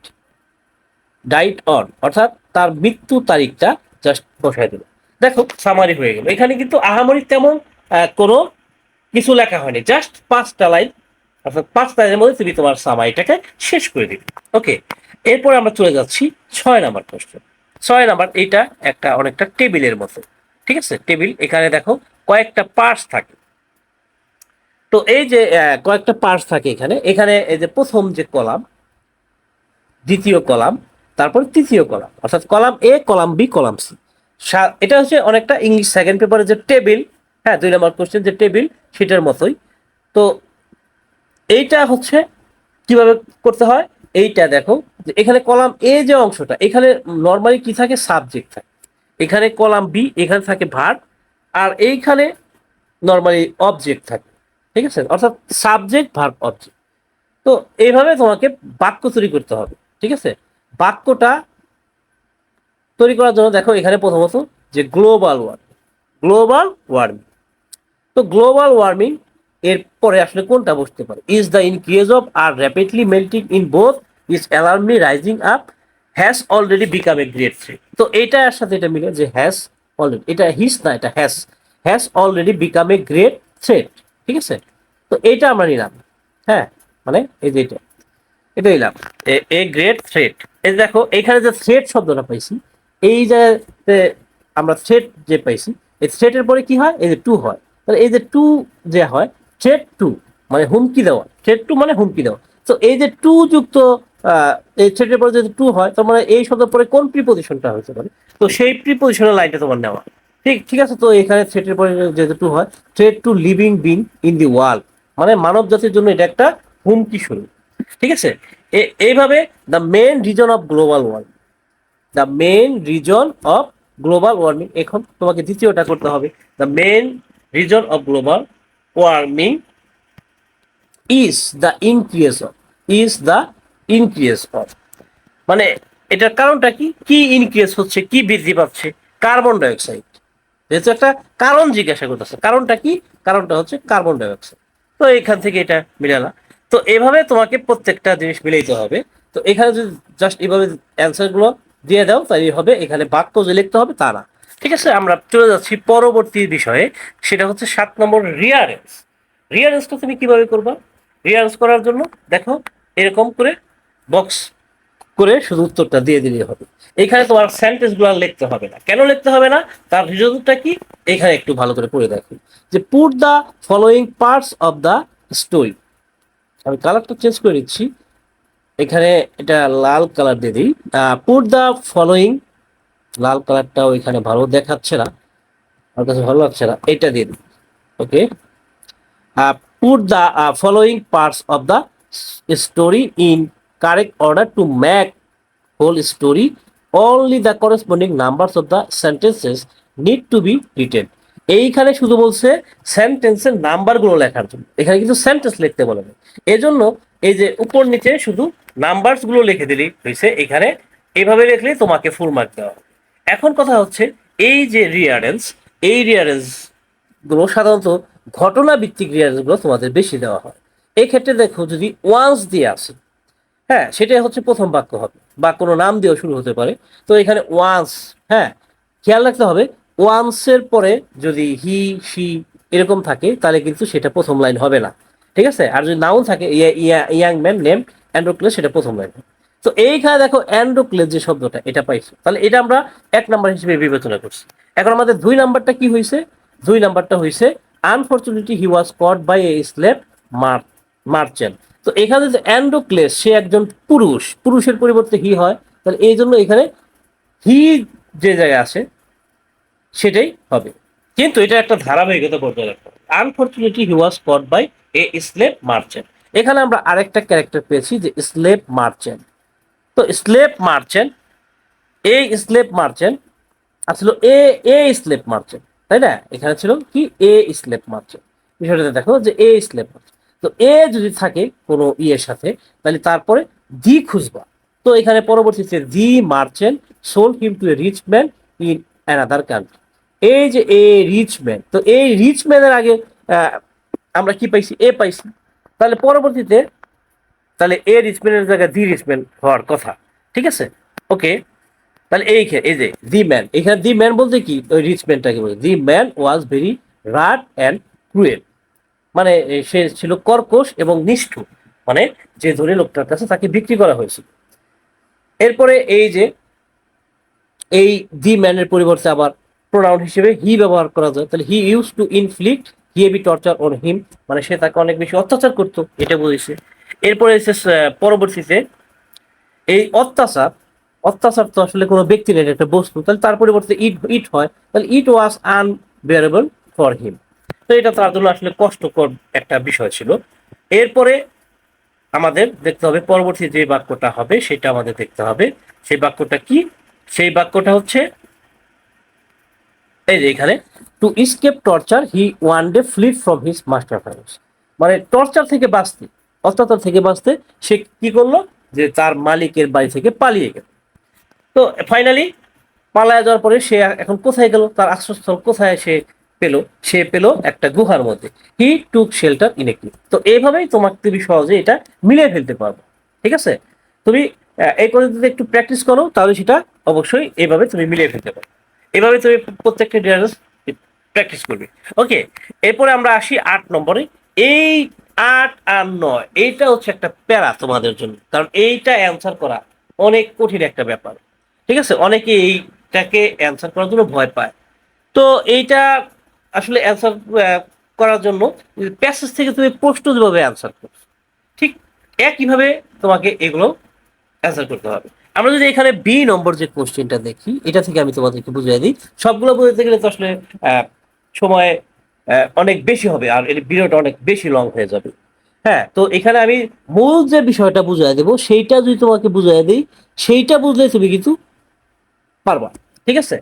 ডাইট অন, অর্থাৎ তার মৃত্যু তারিখটা জাস্ট বসাই দেবে। দেখো সামারি হয়ে গেল। এখানে কিন্তু আহামরি তেমন কোনো কিছু লেখা হয়নি, জাস্ট 5টা লাইন, অর্থাৎ 5 লাইনের মধ্যে তুমি তোমার সামারিটাকে শেষ করে দিবে। ওকে, এরপরে আমরা চলে যাচ্ছি 6 নাম্বার কোশ্চেন। 6 নাম্বার, এটা একটা অনেকটা টেবিলের মতো, ঠিক আছে? টেবিল, এখানে দেখো কয়েকটা পার্টস থাকে। তো এই যে কয়েকটা পার্টস থাকে এখানে, এখানে এই যে প্রথম যে কলাম, দ্বিতীয় কলাম, তারপর তৃতীয় কলাম, অর্থাৎ column A, column B, column C. এটা হচ্ছে অনেকটা ইংলিশ সেকেন্ড পেপারে যে টেবিল, হ্যাঁ 2 নাম্বার কোশ্চেন যে টেবিল, সেটার মতোই। তো এইটা হচ্ছে কিভাবে করতে হয়, এইটা দেখো, যে এখানে কলাম এ যে অংশটা, এখানে নর্মালি কি থাকে? সাবজেক্ট থাকে। এখানে কলাম বি, এখানে থাকে ভার্ব, আর এইখানে নর্মালি অবজেক্ট থাকে, ঠিক আছে? অর্থাৎ সাবজেক্ট, ভার্ব, অবজেক্ট। তো এইভাবে তোমাকে বাক্য তৈরি করতে হবে, ঠিক আছে? বাক্যটা তৈরি করার জন্য দেখো এখানে প্রথমত যে গ্লোবাল ওয়ার্মিং, গ্লোবাল ওয়ার্মিং। তো গ্লোবাল ওয়ার্মিং এর পরে আসলে কোনটা বসতে পারে? Is the increase of are rapidly melting in both is alarmingly rising up has already become a great threat. তো এইটার সাথে এটা মিলে যে হ্যাজ অলরেডি, এটা হিস না, এটা has, has already become a great threat, ঠিক আছে? তো এইটা আমরা নিলাম, হ্যাঁ, মানে এই যে এটা, এটা নিলাম এ গ্রেট থ্রেট। এই দেখো এখানে যে থ্রেট শব্দটা পাইছি, এই যে আমরা থ্রেট যে পাইছি, এই থ্রেটের পরে কি হয়? এই যে টু হয়। তাহলে এই যে টু যে হয়, থ্রেট টু মানে হুমকি দেওয়া, থ্রেট টু মানে হুমকি দেওয়া। তো এই যে টু যুক্ত এই থ্রেটের পরে যদি টু হয়, তার মানে এই শব্দের পরে কোন প্রিপোজিশনটা হতে পারে? তো সেই প্রিপোজিশনের লাইনটা তোমার নেওয়া, ঠিক ঠিক আছে? তো এখানে থ্রেটের পরে যেহেতু টু হয়, threat to living being in the world, মানে মানব জাতির জন্য এটা একটা হুমকি স্বরূপ, ঠিক আছে? এইভাবে the main reason of global warming, the main reason of global warming, এখন তোমাকে দ্বিতীয়টা করতে হবে। The main reason of global warming is the increase of, is the increase of, মানে এটার কারণটা কি? কি ইনক্রিজ হচ্ছে, কি বৃদ্ধি পাচ্ছে? Carbon dioxide. যেহেতু একটা কারণ জিজ্ঞাসা করতেছে, কারণটা কি? কারণটা হচ্ছে কার্বন ডাইঅক্সাইড। তো এখান থেকে এটা মিলালা। তো এভাবে তোমাকে প্রত্যেকটা জিনিস মিলাইতে হবে। তো এখানে যদি জাস্ট এইভাবে অ্যান্সার গুলো দিয়ে দাও, তাই হবে। এখানে বাক্য যে লিখতে হবে তা না, ঠিক আছে? আমরা চলে যাচ্ছি পরবর্তী বিষয়ে, সেটা হচ্ছে 7 নম্বর রিয়ারেন্স। রিয়ারেন্সটা তুমি কিভাবে করবা? রিয়ারেন্স করার জন্য দেখো এরকম করে বক্স করে শুধু উত্তরটা দিয়ে দিলেই হবে। এখানে তোমার সেন্টেন্স গুলো লিখতে হবে না। কেন লিখতে হবে না? তার রিজনটা কি? এখানে একটু ভালো করে পড়ে দেখো, যে put the following parts of the story. আমি কালারটা চেঞ্জ করে দিচ্ছি, এখানে এটা লাল কালার দিয়ে দিই। পুট দ্য ফলোয়িং, লাল কালারটাও এখানে ভালো দেখাচ্ছে না, আমার কাছে ভালো লাগছে না, এটা দিয়ে দিই। Okay, put the following parts of the story in correct order to make whole story only the corresponding numbers of the sentences need to be written. এইখানে শুধু বলছে সেন্টেন্সের নাম্বারগুলো লেখার জন্য, এখানে কিন্তু সেন্টেন্স লিখতে বলে না। এই জন্য এই যে উপর নিচে শুধু নাম্বারস গুলো লিখে দিলেই হয়েছে, এখানে এইভাবে লিখলেই তোমাকে ফুল মার্ক দেওয়া হবে। এখন কথা হচ্ছে এই যে রিয়ারেন্স, এই রিয়ারেন্স গুলো সাধারণত ঘটনা ভিত্তিক রিয়ারেন্স গুলো তোমাদের বেশি দেওয়া হয়। এই ক্ষেত্রে দেখো যদি ওয়ান্স দিয়ে আসে, হ্যাঁ সেটাই হচ্ছে প্রথম বাক্য হবে, বা কোনো নাম দিয়েও শুরু হতে পারে। তো এখানে ওয়ান্স, হ্যাঁ খেয়াল রাখতে হবে, ওয়ান্সের পরে যদি হি সি এরকম থাকে তাহলে কিন্তু সেটা প্রথম লাইন হবে না, ঠিক আছে। আর যদি নাউন থাকে ইয়াং ম্যান নেম অ্যান্ড্রোক্লেস, সেটা প্রথম লাইন। তো এইখানে দেখো অ্যান্ড্রোক্লেস যে শব্দটা এটা পাইছো, তাহলে এটা আমরা এক নাম্বার হিসেবে বিবেচনা করছি। এখন আমাদের দুই নাম্বারটা কি হয়েছে? দুই নাম্বারটা হয়েছে unfortunately he was caught by a slave merchant. তো এখানে যে অ্যান্ড্রোক্লেস সে একজন পুরুষ, পুরুষের পরিবর্তে হি হয়, তাহলে এই জন্য এখানে হি যে জায়গায় আসে সেটাই হবে। কিন্তু এটা একটা ধারাবাহিকতা বজায় রাখতে হবে। Unfortunately he was caught by a slave merchant. এখানে আমরা আরেকটা ক্যারেক্টার পেয়েছি যে স্লেভ মার্চেন্ট। তো স্লেভ মার্চেন্ট, এই স্লেভ মার্চেন্ট আসলে এ স্লেভ মার্চেন্ট, তাই না? এখানে ছিল কি এ স্লেভ মার্চেন্ট। বিষয়টা দেখো যে এ স্লেভ মার্চেন্ট, তো এ যদি থাকে কোনো ইয়ের সাথে তাহলে তারপরে দি খুঁজবা। তো এখানে পরবর্তীতে the merchant sold him to a rich man in another country. এই যে এ রিচ ম্যান, তো এই রিচ ম্যানের আগে আমরা কি পাইছি? এ পাইছি। তাহলে পরবর্তীতে তাহলে এ রিচ ম্যানের জায়গায় দি রিচ ম্যান হওয়ার কথা, ঠিক আছে। ওকে, তাহলে এই যে দি ম্যান, এখানে দি ম্যান বলতে কি ওই রিচ ম্যানটাকে বলে। The man was very rude and cruel, মানে সে ছিল কর্কশ এবং নিষ্ঠুর, মানে যে ধনী লোকটার কাছে তাকে বিক্রি করা হয়েছিল। এরপরে এই যে এই দি ম্যানের পরিবর্তে আবার প্রোনাউন হিসেবে হি ব্যবহার করা যায়, তাহলে হি use two inflict heavy torture on him, মানে সে তাকে অনেক বেশি অত্যাচার করতো, এটা বলেছে। এরপরে পরবর্তীতে এই অত্যাচার, অত্যাচার তো আসলে কোনো ব্যক্তি নেই, একটা বস্তু, তাহলে তার পরিবর্তে ইট ইট হয়, তাহলে ইট ওয়াজ আনবিয়ারেবল ফর হিম। তো এটা তার জন্য আসলে কষ্টকর একটা বিষয় ছিল। এরপরে আমাদের দেখতে হবে পরবর্তী যে বাক্যটা হবে সেটা আমাদের দেখতে হবে। সেই বাক্যটা কি? সেই বাক্যটা হচ্ছে এই যে এখানে to escape torture he one day fled from his master house, মানে টর্চার থেকে বাঁচতে, অত্যাচার থেকে বাঁচতে সে কি করলো? যে তার মালিকের বাড়ি থেকে পালিয়ে গেল। তো ফাইনালি পালায় যাওয়ার পরে সে এখন কোথায় গেল? তার আশ্রয়স্থল কোথায় সে পেল? সে পেল একটা গুহার মধ্যে। He took shelter in a cave. তো এইভাবেই তোমাকে তুমি সহজে এটা মিলিয়ে ফেলতে পারবে, ঠিক আছে। তুমি এই পদ্ধতিতে একটু প্র্যাকটিস করো, তাহলে সেটা অবশ্যই এইভাবে তুমি মিলিয়ে ফেলতে পারো। এভাবে তুমি প্রত্যেকটা ডিয়ারেন্স প্র্যাকটিস করবে। ওকে, এরপরে আমরা আসি 8 নম্বরে। এই 8 আর 9 এইটা হচ্ছে একটা প্যারা তোমাদের জন্য, কারণ এইটা অ্যান্সার করা অনেক কঠিন একটা ব্যাপার, ঠিক আছে। অনেকে এইটাকে অ্যান্সার করার জন্য ভয় পায়। তো এইটা আসলে অ্যান্সার করার জন্য প্যাসেজ থেকে তুমি প্রশ্ন যেভাবে অ্যান্সার করছো, ঠিক একইভাবে তোমাকে এগুলো অ্যান্সার করতে হবে। আমরা যদি এখানে বি নম্বর যে কোশ্চেনটা দেখি, এটা থেকে আমি তোমাদেরকে বুঝিয়ে দিই। সবগুলো বুঝতে গেলে তো আসলে সময় অনেক বেশি হবে, আর এর ভিডিওটা অনেক বেশি লং হয়ে যাবে। হ্যাঁ, তো এখানে আমি মূল যে বিষয়টা বুঝিয়ে দেবো সেইটা যদি তোমাকে বুঝিয়ে দিই, সেইটা বুঝলে তুমি কিন্তু পারবা, ঠিক আছে।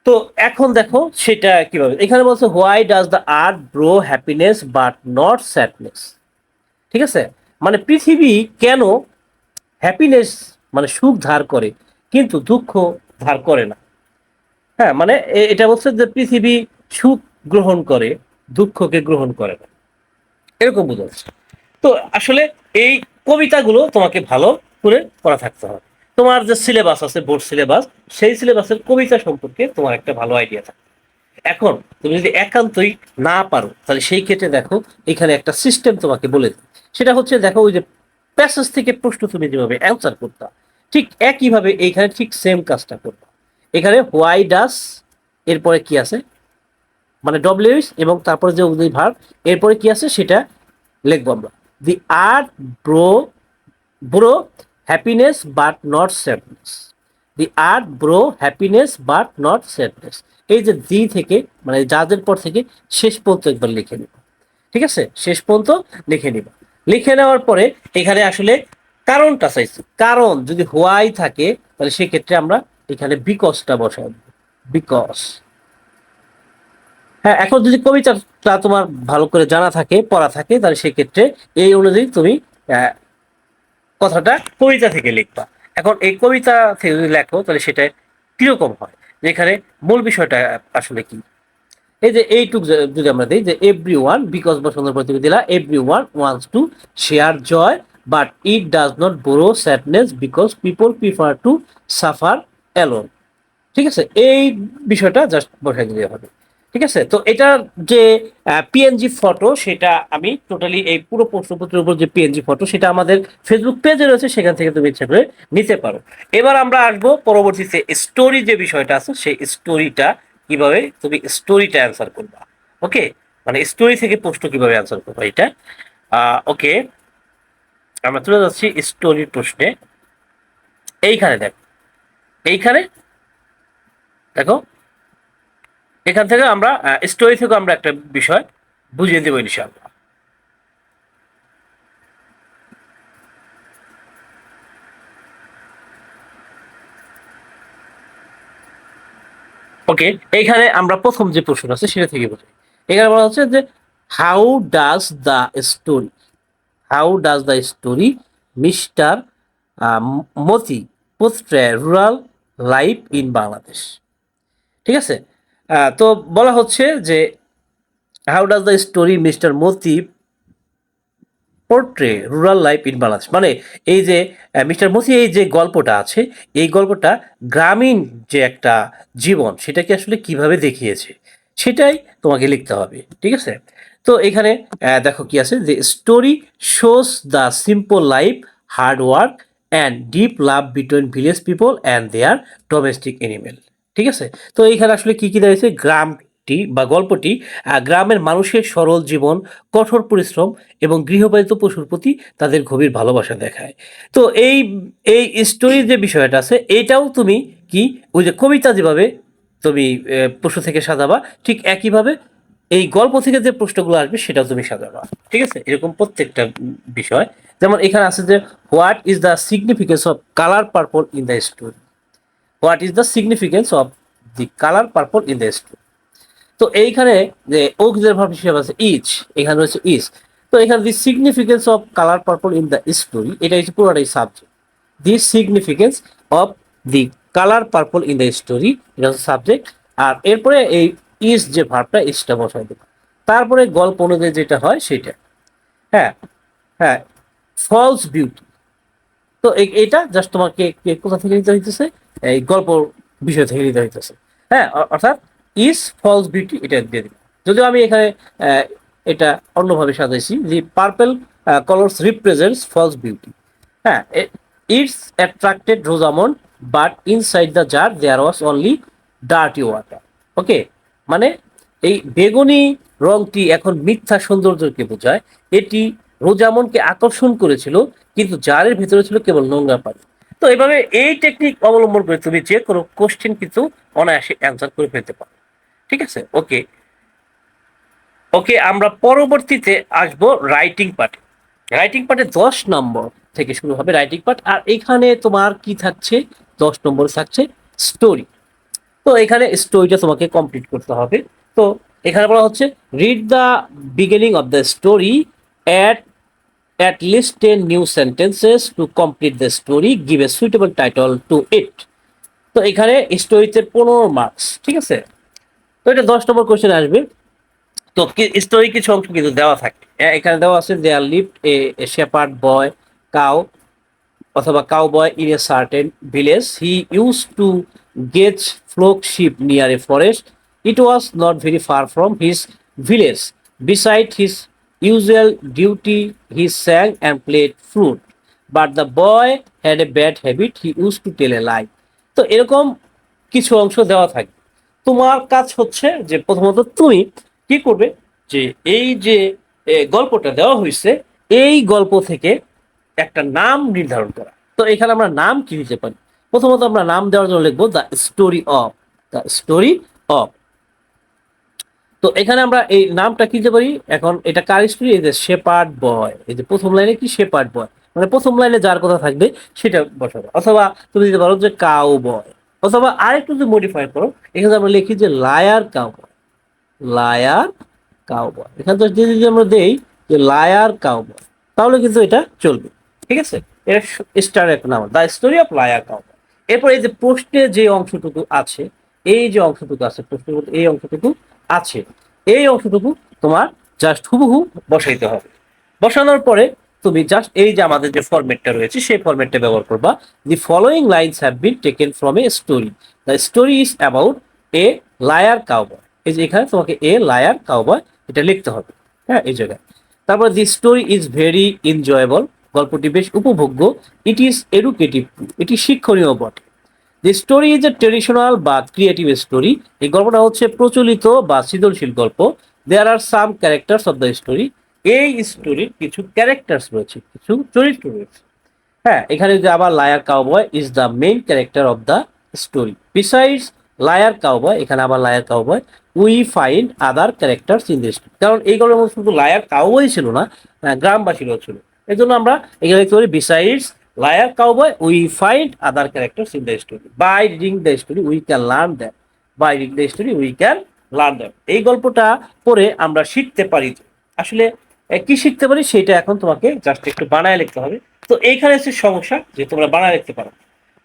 তো এখন দেখো সেটা কিভাবে। এখানে বলছে why does the earth bro happiness but not sadness, ঠিক আছে। মানে পৃথিবী কেন হ্যাপিনেস মানে সুখ ধার করে কিন্তু দুঃখ ধার করে না। হ্যাঁ, মানে এটা বলছে যে পৃথিবী সুখ গ্রহণ করে, দুঃখকে গ্রহণ করে না, এরকম বোঝাচ্ছে। তো আসলে এই কবিতাগুলো তোমাকে ভালো করে পড়া থাকতে হবে। তোমার যে সিলেবাস আছে, বোর্ড সিলেবাস, সেই সিলেবাসের কবিতা সম্পর্কে তোমার একটা ভালো আইডিয়া থাকে। এখন তুমি যদি একান্তই না পারো তাহলে সেই ক্ষেত্রে দেখো এখানে একটা সিস্টেম তোমাকে বলে দিই। সেটা হচ্ছে দেখো ওই যে প্যাসেজ থেকে প্রশ্ন তুমি যেভাবে অ্যান্সার করতা, ঠিক একইভাবে এইখানে ঠিক সেম কাজটা করবা। এখানে হোয়াই ডাস, এরপরে কি আছে মানে ডব্লিউএস, এবং তারপরে যে অগ্নি ভার্ব, এরপরে কি আছে সেটা লিখবো আমরা। দি art bro bro happiness but not sadness. The art bro happiness but not sadness. এই যে দি থেকে মানে যাদের পর থেকে শেষ পর্যন্ত একবার লিখে নেব, ঠিক আছে, শেষ পর্যন্ত লিখে নিবা। লিখে নেওয়ার পরে এখানে আসলে কারণটা চাইছি, কারণ যদি হোয়াই থাকে তাহলে সেক্ষেত্রে আমরা এখানে বিকজটা বসাবো, বিকজ। হ্যাঁ, এখন যদি কবিতাটা তোমার ভালো করে জানা থাকে, পড়া থাকে, তাহলে সেক্ষেত্রে এই অনুযায়ী তুমি কথাটা কবিতা থেকে লিখবা। এখন এই কবিতা থেকে যদি লেখো তাহলে সেটা কিরকম হয়, যেখানে মূল বিষয়টা আসলে কি। এই যে এইটুক যদি আমরা দিই যে এভরি ওয়ান, বিকজ বসন্ত পর তুমি দিলা everyone wants to share joy but it does not borrow sadness because people prefer to suffer alone. ঠিক আছে, এই বিষয়টা জাস্ট বসাই দিলে হবে। ঠিক আছে, তো এটার যে পিএনজি ফটো সেটা আমি টোটালি এই পুরো প্রশ্নপত্রের উপর যে পিএনজি ফটো সেটা আমাদের ফেসবুক পেজে রয়েছে, সেখান থেকে তুমি ইচ্ছা করে নিতে পারো। এবার আমরা আসবো পরবর্তীতে স্টোরি যে বিষয়টা আছে, সেই স্টোরিটা কিভাবে তুমি স্টোরিটা অ্যান্সার করবা। ওকে, মানে স্টোরি থেকে প্রশ্ন কিভাবে অ্যান্সার করবা এটা। ওকে, আমরা চলে যাচ্ছি স্টোরির প্রশ্নে। এইখানে দেখো, এইখানে দেখো, এখান থেকে আমরা স্টোরি থেকে আমরা একটা বিষয় বুঝিয়ে দেবো ইনশাআল্লাহ। ওকে, এইখানে আমরা প্রথম যে প্রশ্ন আছে সেটা থেকে বুঝি। এখানে বলা হচ্ছে যে how does the story, how does the story mister Moti portray rural life in Bangladesh. ঠিক আছে, তো বলা হচ্ছে যে how does the story mister Moti portray rural life in Bangladesh, মানে এই যে মিস্টার মসি এই যে গল্পটা আছে, এই গল্পটা গ্রামীণ যে একটা জীবন সেটাকে আসলে কিভাবে দেখিয়েছে সেটাই তোমাকে লিখতে হবে। ঠিক আছে, তো এখানে দেখো কি আছে যে story shows the simple life, hard work and deep love between village people and their domestic animal. ঠিক আছে, তো এইখানে আসলে কি কি রয়েছে, গ্রামটি বা গল্পটি গ্রামের মানুষের সরল জীবন, কঠোর পরিশ্রম এবং গৃহপালিত পশুর প্রতি তাদের গভীর ভালোবাসা দেখায়। তো এই এই স্টোরির যে বিষয়টা আছে এটাও তুমি কি ওই যে কবিতা যেভাবে তুমি প্রশ্ন থেকে সাজাবা, ঠিক একইভাবে এই গল্প থেকে যে প্রশ্নগুলো আসবে সেটাও তুমি সাজাবা। ঠিক আছে, এরকম প্রত্যেকটা বিষয়। যেমন এখানে আছে যে what is the significance of colour purple in the story, what is the significance of the colour purple in the story. তো এইখানে যে অক্সিলারি ভার্ব হিসেবে আছে ইচ, এখানে রয়েছে ইজ। তো এখানে the significance of colour purple in the story, এটা হচ্ছে পুরোটাই subject. The significance of the colour purple in the story, এটা হচ্ছে সাবজেক্ট। আর এরপরে এই ইজ যে ভার্বটা, ইজটা বসাই দেবো। তারপরে গল্প অনুযায়ী যেটা হয় সেটা। হ্যাঁ, হ্যাঁ, ফলস বিউটি। তো এটা জাস্ট তোমাকে কোথা থেকে নিতে হইতেছে, এই গল্প বিষয় থেকে নিতে হইতেছে। হ্যাঁ, অর্থাৎ ইজ ফলস বিউটি এটা দিয়ে দিলাম। যদিও আমি এখানে এটা অন্যভাবে সাজাইছি যে purple colours represents false beauty. হ্যাঁ, it's attracted Rosamond but inside the jar there was only dirty water. Okay, মানে এই বেগুনি রংটি এখন মিথ্যা সৌন্দর্যকে বোঝায়। এটি রোজামনকে আকর্ষণ করেছিল কিন্তু জারের ভিতরে ছিল কেবল নোংরা পানি। তো এভাবে এই টেকনিক অবলম্বন করে তুমি যে কোনো কোশ্চেন কিন্তু অনায়াসে অ্যান্সার করে ফেলতে পারো। ঠিক আছে, ওকে। ওকে, আমরা পরবর্তীতে আসবো রাইটিং পার্টে। রাইটিং পার্টে 10 নম্বর থেকে শুরু হবে রাইটিং পার্ট। আর এখানে তোমার কি থাকছে, 10 নম্বরে থাকছে স্টোরি। তো এখানে স্টোরিটা তোমাকে কমপ্লিট করতে হবে। তো এখানে বলা হচ্ছে read the beginning of the story at least 10 new sentences to complete the story, give a suitable title to it। তো এখানে স্টোরিতে 15 মার্কস। ঠিক আছে, তো এটা 10 নম্বর কোশ্চেন আসবে। তো স্টোরি কিছু অংশ কিন্তু দেওয়া থাকে, এখানে দেওয়া আছে there lived a shepherd boy cow অথবা cow boy in a certain village, he use to graze flock sheep near a forest, it was not very far from his village, beside his usual duty he sang and played flute, but the boy had a bad habit, he used to tell a lie। তো এরকম কিছু অংশ দেওয়া থাকে। তোমার কাজ হচ্ছে যে প্রথমত তুমি কি করবে, যে এই যে গল্পটা দেওয়া হয়েছে এই গল্প থেকে একটা নাম নির্ধারণ করা। তো এখানে আমরা নাম কি দিতে পারি, প্রথমত আমরা নাম দেওয়ার জন্য লিখবো the story of, the story of. তো এখানে আমরা এই নামটা কি দিতে পারি এখন, এটা কার স্টোরি, এই যে শেপার্ড বয়, এই যে প্রথম লাইনে কি শেপার্ড বয়, মানে প্রথম লাইনে যার কথা থাকবে সেটা বসাবো, অথবা তুমি দিতে পারো যে কাউ বয়, অথবা আরেকটু যদি মডিফাই করো, এখানে আমরা লিখি যে লায়ার কাউ বয়, লায়ার কাউ বয়, এখানে তো যদি আমরা দেই যে লায়ার কাউ বয়, তাহলে কিন্তু এটা চলবে। ঠিক আছে, এটা স্টার একটা নাম, the story of liar cow boy. এরপর এই যে প্রশ্নে যে অংশটুকু আছে, এই যে অংশটুকু আছে প্রশ্নের মধ্যে, এই অংশটুকু আছে, এই অংশটুকু তোমার জাস্ট হুবহু বসাইতে হবে। বসানোর পরে তুমি জাস্ট এই যে আমাদের যে ফরম্যাটটা রয়েছে সেই ফরম্যাটটা ব্যবহার করবা। The following lines have been taken from a story, the story is about a liar cowboy, এই যে এখানে তোমাকে এ লায়ার কাউবয় এটা লিখতে হবে, হ্যাঁ এই জায়গায়। তারপর the story is very enjoyable, গল্পটি বেশ উপভোগ্য। ইট ইজ এডুকেটিভ, এটি শিক্ষণীয় বটে। The story is a traditional বা ক্রিয়েটিভ স্টোরি, এই গল্পটা হচ্ছে প্রচলিত বা সৃজনশীল গল্প। দেয়ার আর সাম ক্যারেক্টার্স অফ দ্য স্টোরি, এই স্টোরির কিছু ক্যারেক্টার্স রয়েছে, কিছু চরিত্র রয়েছে। হ্যাঁ, এখানে যে আবার liar cowboy is the main character of the story. Besides liar cowboy, এখানে আবার liar cowboy, we find other characters in the story, কারণ এই গল্পের মধ্যে শুধু লায়ার কাউবয় ছিল না, গ্রামবাসীরাও ছিল। এই জন্য আমরা এখানে দেখতে পারি besides liar cowboy we find other characters in the story, by reading the story we can learn that, by reading the story we can learn that. এই গল্পটা পড়ে আমরা শিখতে পারি যে আসলে কি শিখতে পারি, সেটা এখন তোমাকে জাস্ট একটু বানায় লিখতে হবে। তো এইখানে হচ্ছে সমস্যা যে তোমরা বানায় লিখতে পারো।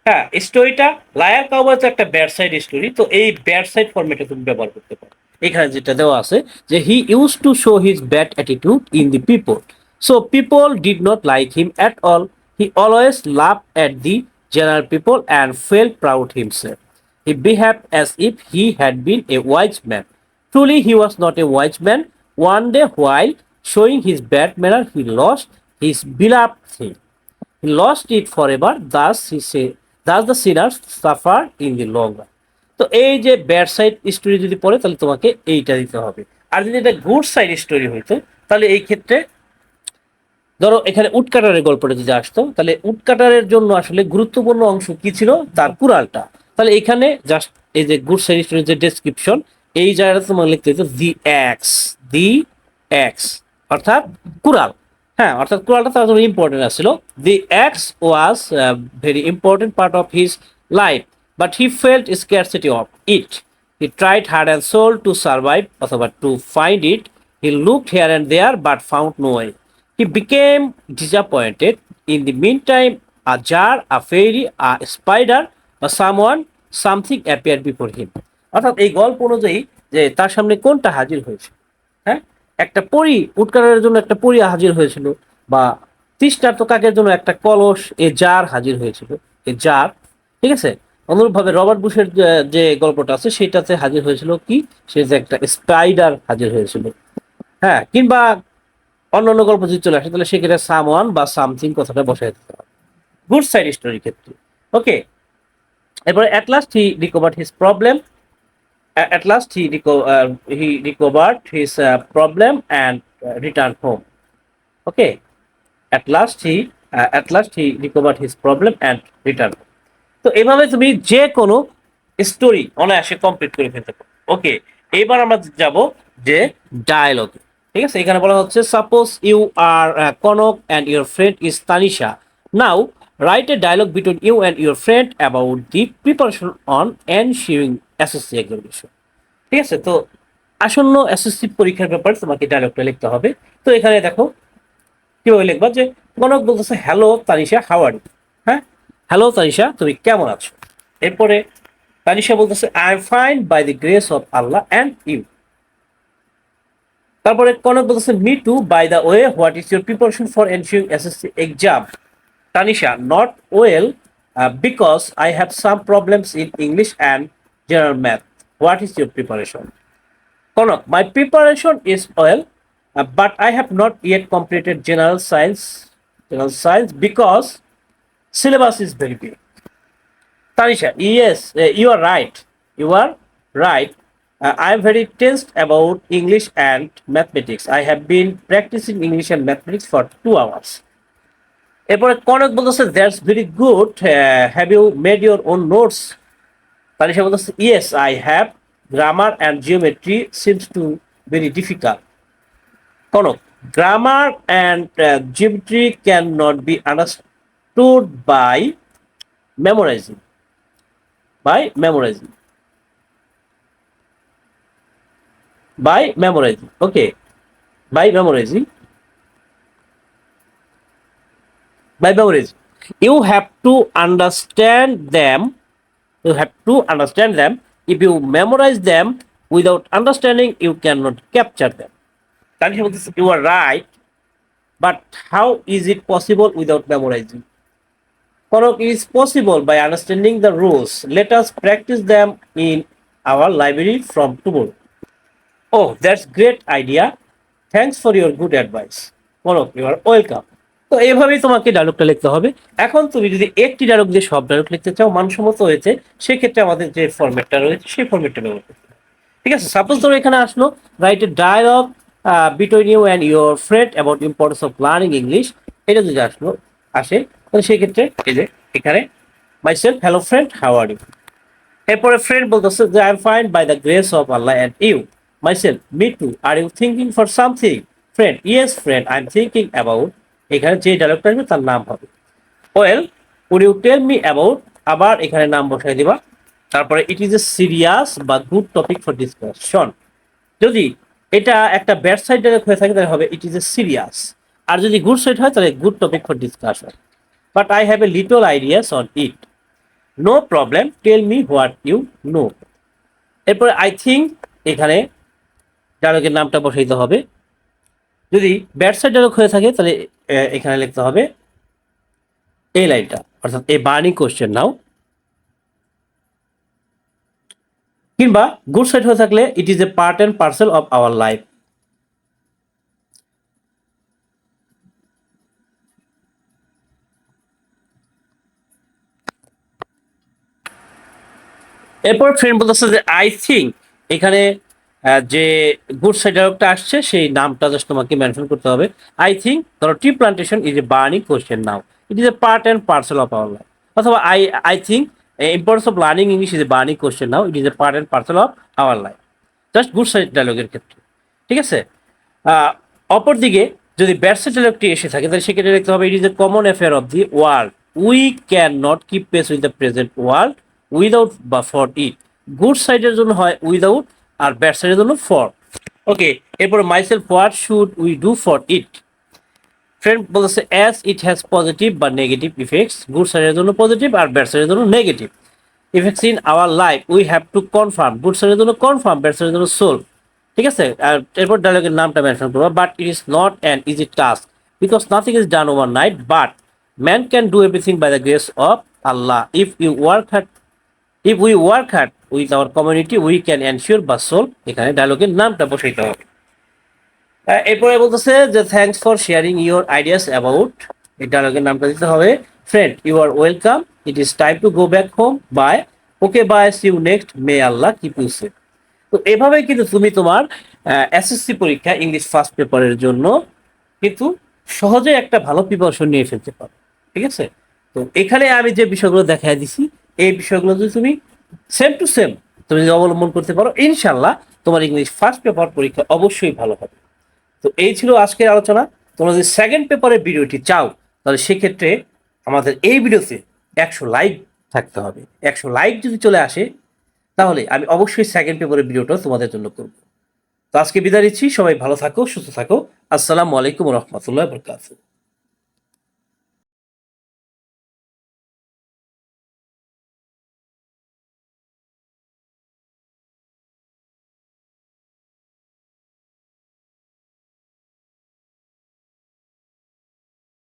হ্যাঁ, স্টোরিটা লায়ার কাউবয় তো একটা ব্যাড সাইড স্টোরি, তো এই ব্যাড সাইড ফরম্যাটে তুমি ব্যবহার করতে পারো। এখানে যেটা দেওয়া আছে যে হি use to show his bad attitude in the people, so people did not like him at all, he always love at the general people and fail proud himself, he behaved as if he had been a wise man, truly he was not a wise man. One day while showing his bad manner he lost his beloved thing, he lost it forever, thus he say, thus the sinners suffer in the long run. তো এই যে bad side story যদি পড়ে তাহলে তোমাকে এইটা দিতে হবে। আর যদি এটা গুড সাইড স্টোরি হইতো তাহলে এই ক্ষেত্রে ধরো এখানে উটকাটারের গল্পটা যদি আসতো, তাহলে উটকাটারের জন্য আসলে গুরুত্বপূর্ণ অংশ কি ছিল, তার কুড়ালটা। তাহলে এখানে জাস্ট এই যে গুড সাইড স্টোরির যে ডেসক্রিপশন, এই জায়গাটা তোমার লিখতে হতো দি এক্স, দি এক্স অর্থাৎ কুড়াল। হ্যাঁ, অর্থাৎ কুড়ালটা তার জন্য ইম্পর্টেন্ট আসছিল। The axe was very important part of his life, but he felt scarcity of it, he tried hard and soul to survive অথবা to find it, he looked here and there but found no way, he became disappointed. In the meantime, a jar, a fairy, a spider, or someone, something appeared before him. অর্থাৎ এই গল্প অনুযায়ী যে তার সামনে কোনটা হাজির হয়েছে, হ্যাঁ, একটা পরী, উটকারের জন্য একটা পরী হাজির হয়েছিল, বা তৃষ্ণার্ত কাকের জন্য একটা কলস, এ জার হাজির হয়েছিল, এ জার। ঠিক আছে, অনুরূপভাবে রবার্ট বুশের যে গল্পটা আছে সেটাতে হাজির হয়েছিল কি, সে যে একটা স্পাইডার হাজির হয়েছিল। হ্যাঁ, কিংবা অন্যান্য গল্প যদি চলে আসে তাহলে সেক্ষেত্রে সামওয়ান বা সামথিং কথাটা বসাই দিতে হবে গুড সাইড স্টোরির ক্ষেত্রে। ওকে, এরপরে at last he recovered his problem, at last he recovered his problem and return home. Okay, at last he recovered his problem and return. তো এভাবে তুমি যে কোনো স্টোরি অনায়াসে কমপ্লিট করে ফেলতে পারো। ওকে, এবার আমরা যাব যে ডায়লগে। ঠিক আছে, এখানে বলা হচ্ছে suppose you are Konok and your friend is Tanisha, now write a dialogue between you and your friend about the preparation on ensuing SSC examination. ঠিক আছে, তো আসন্ন এসএসসি পরীক্ষার ব্যাপারে তোমাকে ডায়লগটা লিখতে হবে। তো এখানে দেখো কিভাবে লিখবা, যে কনক বলতেছে hello Tanisha, how are you. হ্যাঁ, হ্যালো তানিশা, তুমি কেমন আছো? এরপরে তানিশা বলতেছে I am fine by the grace of Allah and you. তারপরে কনক বলতেছে me too, by the way what is your preparation for ensuing SSC exam? Tanisha not well because I have some problems in English and general math, what is your preparation? Konok, my preparation is well, but I have not yet completed general science because syllabus is very big. Tanisha, yes, you are right. You are right. I am very tensed about English and mathematics. I have been practicing English and mathematics for 2 hours. এরপরে কনক বলতেছে that's very good, have you made your own notes? Tanisha বলতেছে yes I have grammar and geometry seems to very difficult. Kono, grammar and geometry cannot be understood by memorizing. By memorizing. By memorizing. Okay. By memorizing. By memorizing. You have to understand them. You have to understand them. If you memorize them without understanding, you cannot capture them. You are right, but how is it possible without memorizing? Korok, it is possible by understanding the rules. Let us practice them in our library from tomorrow. Oh, that's great idea. Thanks for your good advice. Korok, you are welcome. তো এইভাবেই তোমাকে ডায়লগটা লিখতে হবে। এখন তুমি যদি একটি ডায়লগ দিয়ে সব ডায়লগ লিখতে চাও মানসম্মত হয়েছে, সেক্ষেত্রে আমাদের যে ফরম্যাটটা রয়েছে সেই ফরম্যাটটা ব্যবহার করতে হবে। ঠিক আছে, সাপোজ ধরো এখানে আসলো write a dialogue between you and your friend about importance of learning English, এটা যদি আসে তাহলে সেক্ষেত্রে এই যে এখানে myself, hello friend, how are you. এরপরে ফ্রেন্ড বলতেছে যে I am fine by the grace of Allah and you. Myself, me too, are you thinking for something? Friend, yes friend, I am thinking about, এখানে যে ডায়লগটা আসবে তার নাম হবে। Well, would you tell me about, আবার এখানে নাম বসাই দিবা। তারপরে ইট ইজ এ সিরিয়াস বা গুড টপিক ফর ডিসকাশন। যদি এটা একটা ব্যাড সাইড ডায়লগ হয়ে থাকে তাহলে হবে ইট ইজ এ সিরিয়াস, আর যদি গুড সাইড হয় তাহলে good topic for discussion. But I have a little ideas on it. No problem, tell me what you know. এরপরে আই থিঙ্ক, এখানে ডায়লগের নামটা বসাইতে হবে। যদি ব্যাড সাইড ডায়লগ হয়ে থাকে তাহলে এখানে লিখতে হবে এই লাইনটা, অর্থাৎ এ বার্নিং কোশ্চেন নাও। কিংবা গুড সাইড হয়ে থাকলে ইট is a part and parcel of our life. এরপর ফ্রেন্ড বলতেছে যে আই থিঙ্ক, এখানে যে গুড সাইড ডায়লগটা আসছে সেই নামটা জাস্ট তোমাকে মেনশন করতে হবে। আই থিঙ্ক ধরো tea plantation is a burning question now, it is a part and parcel of our life. অথবা I think importance of learning English is a burning question now, it is a part and parcel of our life. Just good side ডায়লগের ক্ষেত্রে। ঠিক আছে, অপরদিকে যদি bad side ডায়লগটি এসে থাকে তাহলে সেক্ষেত্রে লিখতে হবে ইট is a common affair of the world, we can not keep pace with the present world without বা ফর ইট। গুড সাইডের জন্য হয় উইদাউট, আর ব্যাড সাইডের জন্য ফর। ওকে, এরপরে myself, what should we do for it? Friend বলতেছে as it has positive বা negative effects. Good সাইডের জন্য পজিটিভ আর ব্যাড সাইডের জন্য negative effects in our life, we have to confirm. Good সাইডের জন্য কনফার্ম, ব্যাড সাইডের জন্য সোলভ। ঠিক আছে, আর এরপর ডায়লগের নামটা মেনশন করবো। But it is not an easy task because nothing is done overnight, but man can do everything by the grace of Allah. If we work hard with our community we can ensure বা solve. এখানে ডায়লগের নামটা বসাইতে হবে। এরপরে বলতেছে যে thanks for sharing your ideas about, এই ডায়লগের নামটা দিতে হবে। Friend, you are welcome, it is time to go back home, bye. Okay bye, see you next, may Allah keep you safe. তো এভাবে কিন্তু তুমি তোমার এসএসসি পরীক্ষা ইংলিশ ফার্স্ট পেপারের জন্য কিন্তু সহজে একটা ভালো প্রিপারেশন নিয়ে ফেলতে পারো। ঠিক আছে, তো এখানে আমি যে বিষয়গুলো দেখাই দিছি এই বিষয়গুলো যদি তুমি সেম টু সেম তুমি যদি অবলম্বন করতে পারো, ইনশাল্লাহ তোমার ইংলিশ ফার্স্ট পেপার পরীক্ষা অবশ্যই ভালো হবে। তো এই ছিল আজকের আলোচনা। তোমরা যদি সেকেন্ড পেপারের ভিডিওটি চাও তাহলে সেক্ষেত্রে আমাদের এই ভিডিওতে 100 লাইক থাকতে হবে। 100 লাইক যদি চলে আসে তাহলে আমি অবশ্যই সেকেন্ড পেপারের ভিডিওটা তোমাদের জন্য করব। তো আজকে বিদায় নিচ্ছি, সবাই ভালো থাকো, সুস্থ থাকো। আসসালামু আলাইকুম রহমতুল্লাহ বরকাতুহু।